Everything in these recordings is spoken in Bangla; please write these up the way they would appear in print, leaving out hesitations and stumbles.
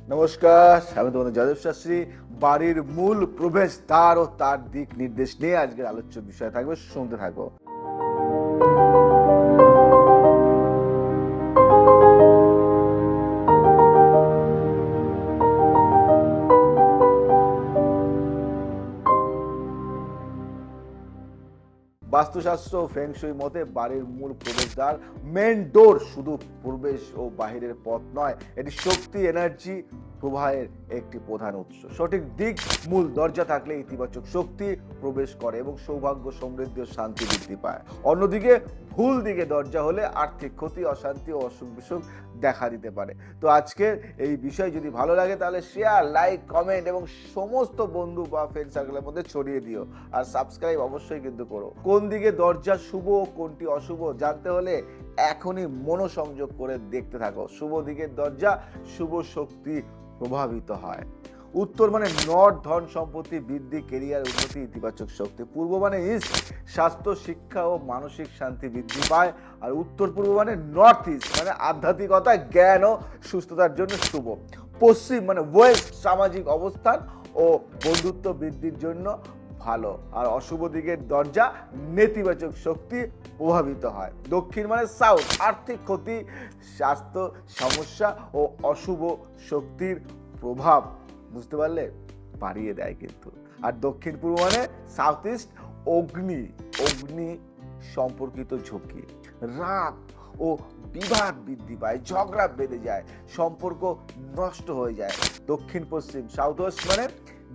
নমস্কার, আমি তোমাদের যাদব শাস্ত্রী। বাড়ির মূল প্রবেশদ্বার ও তার দিক নির্দেশ নিয়ে আজকের আলোচ্য বিষয় থাকবে, শুনতে থাকো। বাস্তুশাস্ত্র ও ফেংশুই মতে বাড়ির মূল প্রবেশদ্বার মেন ডোর শুধু প্রবেশ ও বাহিরের পথ নয়, এটি শক্তি, এনার্জি প্রবাহের একটি প্রধান উৎস। সঠিক দিক মূল দরজা থাকলে ইতিবাচক শক্তি প্রবেশ করে এবং সৌভাগ্য, সমৃদ্ধি ও শান্তি বৃদ্ধি পায়। অন্যদিকে ভুল দিকে দরজা হলে আর্থিক ক্ষতি, অশান্তি ও অসুখ বিসুখ দেখা দিতে পারে। তো আজকের এই বিষয় যদি ভালো লাগে তাহলে শেয়ার, লাইক, কমেন্ট এবং সমস্ত বন্ধু বা ফ্রেন্ড সার্কেলের মধ্যে ছড়িয়ে দিও। আর সাবস্ক্রাইব অবশ্যই কিন্তু করো। কোন দিকে দরজা শুভ ও কোনটি অশুভ জানতে হলে এখনই মনোসংযোগ করে দেখতে থাকো। শুভ দিকের দরজা শুভ শক্তি প্রভাবিত হয়। উত্তর মানে নর্থ, ধন সম্পত্তি বৃদ্ধি, কেরিয়ার উন্নতি, ইতিবাচক শক্তি। পূর্ব মানে ইস্ট, স্বাস্থ্য, শিক্ষা ও মানসিক শান্তি বৃদ্ধি পায়। আর উত্তর পূর্ব মানে নর্থ ইস্ট, মানে আধ্যাত্মিকতা, জ্ঞান ও সুস্থতার জন্য শুভ। পশ্চিম মানে ওয়েস্ট, সামাজিক অবস্থান ও বন্ধুত্ব বৃদ্ধির জন্য ভালো। আর অশুভ দিকের দরজা নেতিবাচক শক্তি প্রভাবিত হয়। দক্ষিণ মানে সাউথ, আর্থিক ক্ষতি, স্বাস্থ্য সমস্যা ও অশুভ শক্তির প্রভাব, বুঝতে পারলে, বাড়িয়ে দেয় কিন্তু। আর দক্ষিণ পূর্ব মানে সাউথ ইস্ট, অগ্নি অগ্নি সম্পর্কিত ঝুঁকি, রাগ ও বিবাদ বৃদ্ধি পায়, ঝগড়া বেঁধে যায়, সম্পর্ক নষ্ট হয়ে যায়। দক্ষিণ পশ্চিম সাউথ ওয়েস্ট মানে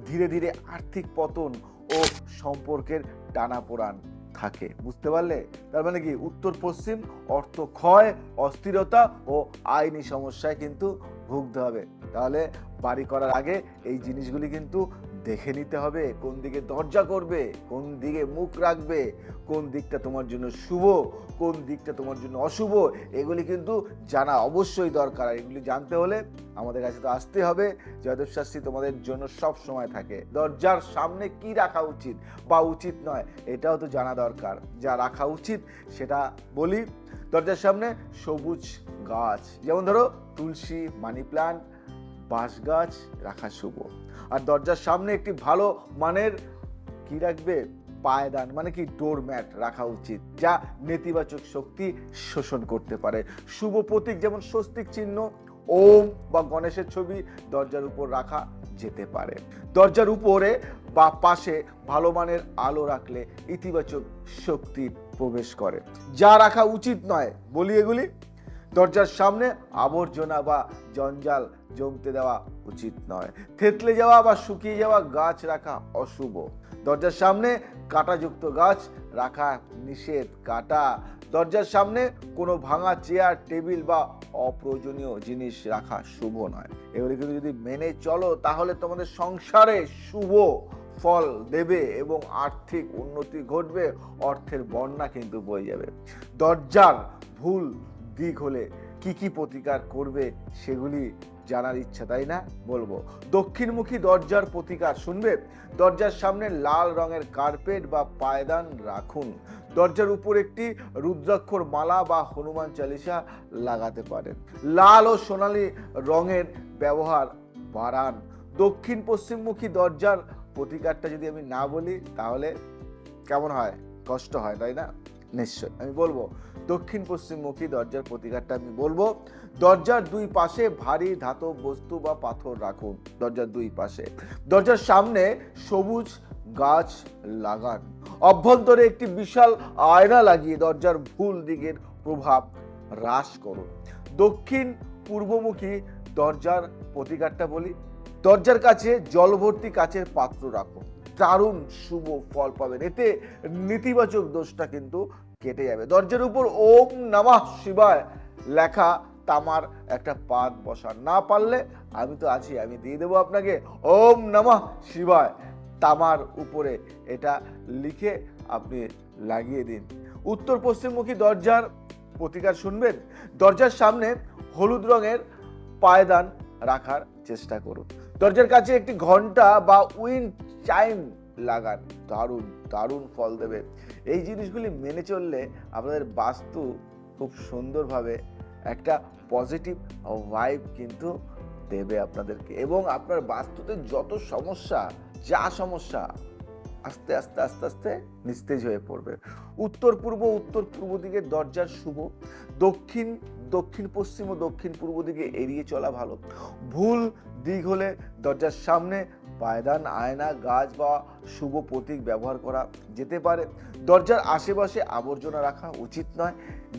ধীরে ধীরে আর্থিক পতন ও সম্পর্কের টানাপোড়ান থাকে, বুঝতে পারলে। তার মানে কি, উত্তর পশ্চিম অর্থ ক্ষয়, অস্থিরতা ও আইনি সমস্যায় কিন্তু ভুগতে হবে। তাহলে বাড়ি করার আগে এই জিনিসগুলি কিন্তু দেখে নিতে হবে। কোন দিকে দরজা করবে, কোন দিকে মুখ রাখবে, কোন দিকটা তোমার জন্য শুভ, কোন দিকটা তোমার জন্য অশুভ, এগুলি কিন্তু জানা অবশ্যই দরকার। এগুলি জানতে হলে আমাদের কাছে তো আসতে হবে। জয়দেব শাস্ত্রী তোমাদের জন্য সব সময় থাকে। দরজার সামনে কি রাখা উচিত বা উচিত নয় এটাও তো জানা দরকার। যা রাখা উচিত সেটা বলি। দরজার সামনে সবুজ গাছ, যেমন ধরো তুলসী, মানি প্ল্যান্ট, বাঁশ গাছ রাখা শুভ। আর দরজার সামনে একটি ভালো মানের কি রাখবে, পায়দান মানে কি ডোরম্যাট রাখা উচিত, যা নেতিবাচক শক্তি শোষণ করতে পারে। শুভ প্রতীক যেমন স্বস্তিক চিহ্ন, ওম বা গণেশের ছবি দরজার উপর রাখা যেতে পারে। দরজার উপরে বা পাশে ভালো মানের আলো রাখলে ইতিবাচক শক্তি প্রবেশ করে। যা রাখা উচিত নয় বলি এগুলি। দরজার সামনে আবর্জনা বা জঞ্জাল জমতে দেওয়া উচিত নয়। থেতলে যাওয়া বা শুকিয়ে যাওয়া গাছ রাখা অশুভ। দরজার সামনে কাঁটাযুক্ত গাছ রাখা নিষেধ, কাটা। দরজার সামনে কোনো ভাঙা চেয়ার, টেবিল বা অপ্রয়োজনীয় জিনিস রাখা শুভ নয়। এগুলি কিন্তু যদি মেনে চলো তাহলে তোমাদের সংসারে শুভ ফল দেবে এবং আর্থিক উন্নতি ঘটবে, অর্থের বন্যা কিন্তু বয়ে যাবে। দরজার ভুল দিক হলে কি কি প্রতিকার করবে সেগুলি জানার ইচ্ছা, তাই না? বলবো। দক্ষিণমুখী দরজার প্রতিকার শুনবে। দরজার সামনে লাল রঙের কার্পেট বা পায়দান রাখুন। দরজার উপর একটি রুদ্রাক্ষর মালা বা হনুমান চালিসা লাগাতে পারেন। লাল ও সোনালী রঙের ব্যবহার বাড়ান। দক্ষিণ পশ্চিমমুখী দরজার প্রতিকারটা যদি আমি না বলি তাহলে কেমন হয়, কষ্ট হয়, তাই না? নিশ্চয় আমি বলবো। দক্ষিণ পশ্চিমমুখী দরজার প্রতিকারটা আমি বলবো। দরজার দুই পাশে ভারী ধাতব বস্তু বা পাথর রাখুন। দরজার দুই পাশে। দরজার সামনে সবুজ গাছ লাগান। অভ্যন্তরে একটি বিশাল আয়না লাগিয়ে দরজার ভুল দিকের প্রভাব হ্রাস করুন। দক্ষিণ পূর্বমুখী দরজার প্রতিকারটা বলি। দরজার কাছে জলভর্তি কাচের পাত্র রাখুন। দারুণ শুভ ফল পাবেন, এতে নেতিবাচক দোষটা কিন্তু কেটে যাবে। দরজার উপর ওম নমঃ শিবায় লেখা তামার একটা পাত বসান। না পারলে আমি তো আছি, আমি দিয়ে দেবো আপনাকে। ওম নমঃ শিবায় তামার উপরে এটা লিখে আপনি লাগিয়ে দিন। উত্তর পশ্চিমমুখী দরজার প্রতিকার শুনবেন। দরজার সামনে হলুদ রঙের পায়দান রাখার চেষ্টা করুন। দরজার কাছে একটি ঘন্টা বা উইন্ড চাইম লাগান। দারুণ দারুণ ফল দেবে। এই জিনিসগুলি মেনে চললে আপনাদের বাস্তু খুব সুন্দরভাবে একটা পজিটিভ ভাইব কিন্তু দেবে আপনাদেরকে। এবং আপনার বাস্তুতে যত সমস্যা, যা সমস্যা আস্তে আস্তে আস্তে আস্তে নিস্তেজ হয়ে পড়বে। উত্তর পূর্ব দিকে দরজার শুভ, দক্ষিণ দক্ষিণ পশ্চিম ও দক্ষিণ পূর্ব দিকে এড়িয়ে চলা ভালো। ভুল দিক হলে দরজার সামনে পায়দান, আয়না, গাছ বা শুভ প্রতীক ব্যবহার করা যেতে পারে। দরজার আশেপাশে আবর্জনা রাখা উচিত নয়।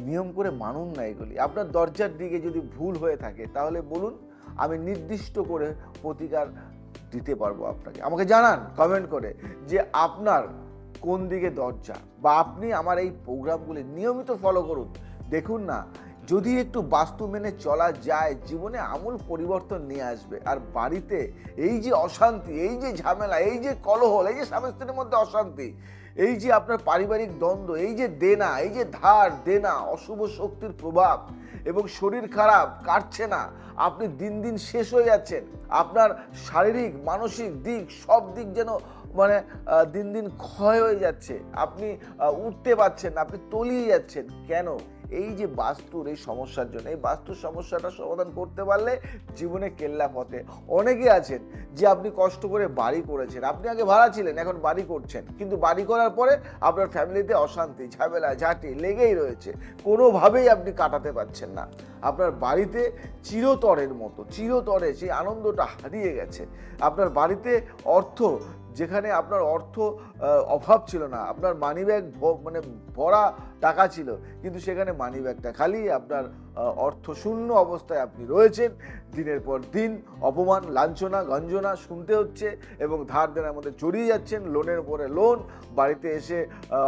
নিয়ম করে মানুন না এগুলি। আপনার দরজার দিকে যদি ভুল হয়ে থাকে তাহলে বলুন, আমি নির্দিষ্ট করে প্রতিকার দিতে পারবো আপনাকে। আমাকে জানান কমেন্ট করে যে আপনার কোন দিকে দরজা, বা আপনি আমার এই প্রোগ্রামগুলি নিয়মিত ফলো করুন। দেখুন না, যদি একটু বাস্তু মেনে চলা যায়, জীবনে আমূল পরিবর্তন নিয়ে আসবে। আর বাড়িতে এই যে অশান্তি, এই যে ঝামেলা, এই যে কলহল, এই যে স্বামী স্ত্রীর মধ্যে অশান্তি, এই যে আপনার পারিবারিক দ্বন্দ্ব, এই যে দেনা, এই যে ধার দেনা, অশুভ শক্তির প্রভাব এবং শরীর খারাপ, কাটছে না, আপনি দিন দিন শেষ হয়ে যাচ্ছেন। আপনার শারীরিক মানসিক দিক সব দিক যেন দিন দিন ক্ষয় হয়ে যাচ্ছে। আপনি উঠতে পারছেন না, আপনি তলিয়ে যাচ্ছেন। কেন? এই যে বাস্তুর এই সমস্যার জন্য। এই বাস্তুর সমস্যাটা সমাধান করতে পারলে জীবনে কেল্লা ফতে। অনেকে আছেন যে আপনি কষ্ট করে বাড়ি করেছেন, আপনি আগে ভাড়া ছিলেন, এখন বাড়ি করছেন, কিন্তু বাড়ি করার পরে আপনার ফ্যামিলিতে অশান্তি, ঝামেলা, ঝাঁটি লেগেই রয়েছে, কোনোভাবেই আপনি কাটাতে পারছেন না। আপনার বাড়িতে চিরতরে সেই আনন্দটা হারিয়ে গেছে। আপনার বাড়িতে যেখানে আপনার অর্থ অভাব ছিল না, আপনার মানিব্যাগ ভরা টাকা ছিল, কিন্তু সেখানে মানিব্যাগটা খালি, আপনার অর্থ শূন্য অবস্থায় আপনি রয়েছেন। দিনের পর দিন অপমান, লাঞ্ছনা, গঞ্জনা শুনতে হচ্ছে এবং ধার দেনার মধ্যে জড়িয়ে যাচ্ছেন, লোনের উপরে লোন। বাড়িতে এসে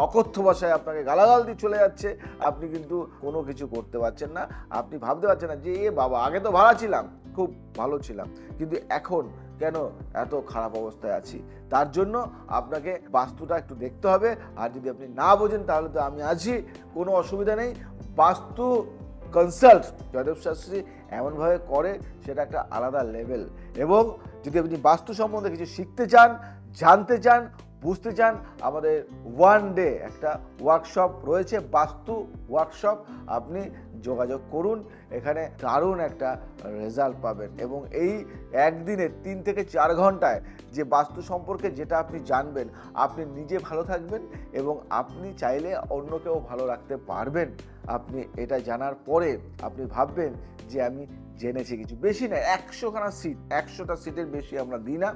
অকথ্য ভাষায় আপনাকে গালাগাল দিয়ে চলে যাচ্ছে। আপনি কিন্তু কোনো কিছু করতে পারছেন না। আপনি ভাবতে পারছেন না যে বাবা, আগে তো ভাড়া ছিলাম, খুব ভালো ছিলাম, কিন্তু এখন কেন এত খারাপ অবস্থায় আছি। তার জন্য আপনাকে বাস্তুটা একটু দেখতে হবে। আর যদি আপনি না বোঝেন তাহলে তো আমি আছি, কোনো অসুবিধা নেই। বাস্তু কনসাল্ট জয়দেব শাস্ত্রী এমনভাবে করে, সেটা একটা আলাদা লেভেল। এবং যদি আপনি বাস্তু সম্বন্ধে কিছু শিখতে চান, জানতে চান, বুঝতে চান, আমাদের 1 ডে একটা ওয়ার্কশপ রয়েছে, বাস্তু ওয়ার্কশপ। আপনি যোগাযোগ করুন, এখানে দারুণ একটা রেজাল্ট পাবেন। এবং এই একদিনে 3 থেকে 4 ঘন্টায় যে বাস্তু সম্পর্কে যেটা আপনি জানবেন, আপনি নিজে ভালো থাকবেন এবং আপনি চাইলে অন্যকেও ভালো রাখতে পারবেন। আপনি এটা জানার পরে আপনি ভাববেন যে আমি জেনেছি কিছু। বেশি না, 100খানা সিট, 100টা সিটের বেশি আমরা দিই না।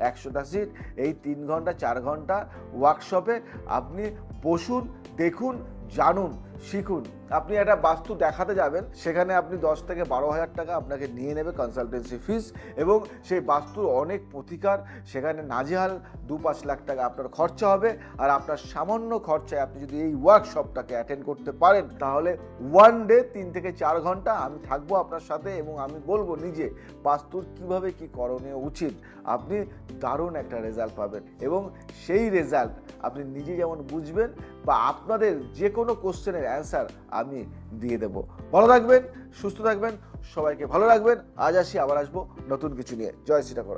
100টা সিট, এই 3 ঘন্টা 4 ঘন্টা ওয়ার্কশপে আপনি বসুন, দেখুন, জানুন, শিখুন। আপনি একটা বাস্তু দেখাতে যাবেন, সেখানে আপনি 10 থেকে 12,000 টাকা আপনাকে নিয়ে নেবে কনসালটেন্সি ফিস। এবং সেই বাস্তুর অনেক প্রতিকার, সেখানে নাজেহাল 2-5 লাখ টাকা আপনার খরচা হবে। আর আপনার সামান্য খরচায় আপনি যদি এই ওয়ার্কশপটাকে অ্যাটেন্ড করতে পারেন, তাহলে 1 ডে 3 থেকে 4 ঘন্টা আমি থাকবো আপনার সাথে এবং আমি বলবো নিজে বাস্তুর কিভাবে কি করণীয় উচিত। আপনি দারুণ একটা রেজাল্ট পাবেন এবং সেই রেজাল্ট আপনি নিজে যেমন বুঝবেন, বা আপনাদের যে কোনো কোশ্চেনের অ্যান্সার আমি দিয়ে দেব। ভালো থাকবেন, সুস্থ থাকবেন, সবাইকে ভালো রাখবেন। আজ আসি, আবার আসবো নতুন কিছু নিয়ে। জয় শ্রী ঠাকুর।